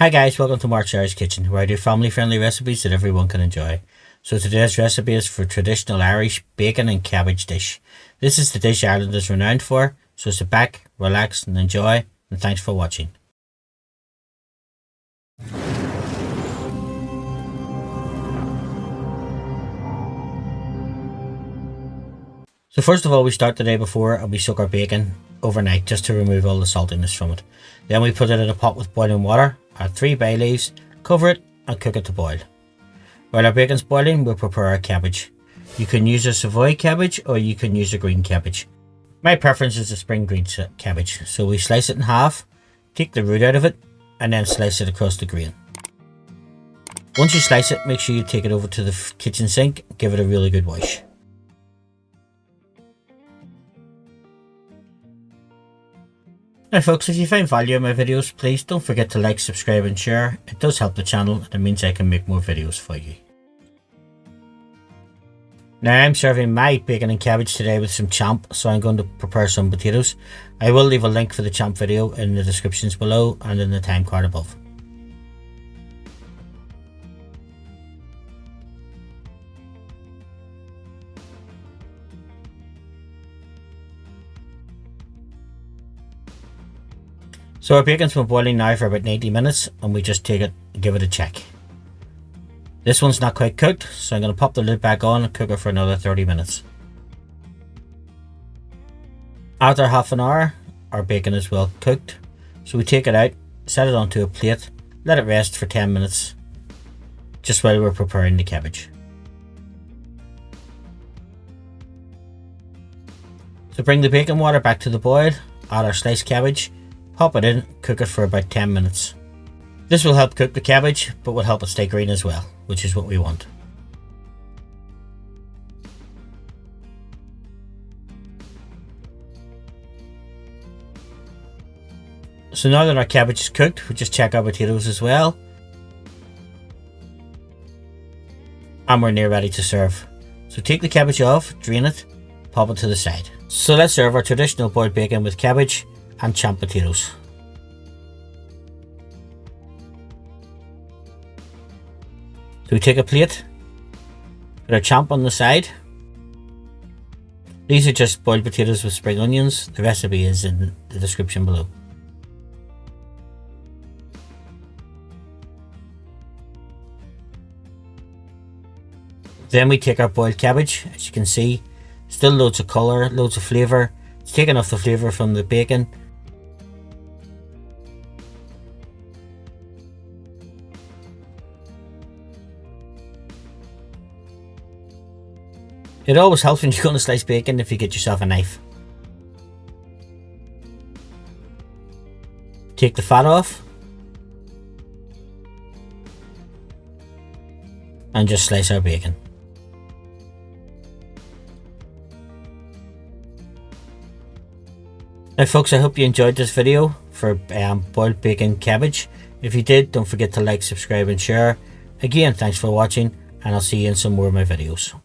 Hi guys, welcome to Mark's Irish Kitchen, where I do family friendly recipes that everyone can enjoy. So today's recipe is for traditional Irish bacon and cabbage dish. This is the dish Ireland is renowned for, so sit back, relax and enjoy, and thanks for watching. So first of all, we start the day before and we soak our bacon overnight just to remove all the saltiness from it. Then we put it in a pot with boiling water, add 3 bay leaves, cover it and cook it to boil. While our bacon's boiling, we'll prepare our cabbage. You can use a Savoy cabbage or you can use a green cabbage. My preference is a spring green cabbage, so we slice it in half, take the root out of it and then slice it across the grain. Once you slice it, make sure you take it over to the kitchen sink and give it a really good wash. Now folks, if you find value in my videos, please don't forget to like, subscribe and share. It does help the channel and it means I can make more videos for you. Now I'm serving my bacon and cabbage today with some champ, so I'm going to prepare some potatoes. I will leave a link for the champ video in the descriptions below and in the time card above. So our bacon's been boiling now for about 90 minutes and we just take it and give it a check. This one's not quite cooked, so I'm going to pop the lid back on and cook it for another 30 minutes. After half an hour, our bacon is well cooked, so we take it out, set it onto a plate, let it rest for 10 minutes, just while we're preparing the cabbage. So bring the bacon water back to the boil, add our sliced cabbage, pop it in, cook it for about 10 minutes. This will help cook the cabbage, but will help it stay green as well, which is what we want. So now that our cabbage is cooked, we just check our potatoes as well. And we're near ready to serve. So take the cabbage off, drain it, pop it to the side. So let's serve our traditional boiled bacon with cabbage and champ potatoes. So we take a plate, put our champ on the side. These are just boiled potatoes with spring onions. The recipe is in the description below. Then we take our boiled cabbage. As you can see, still loads of colour, loads of flavour. It's taken off the flavour from the bacon. It always helps when you're going to slice bacon if you get yourself a knife. Take the fat off and just slice our bacon. Now folks, I hope you enjoyed this video for boiled bacon cabbage. If you did, don't forget to like, subscribe and share. Again, thanks for watching and I'll see you in some more of my videos.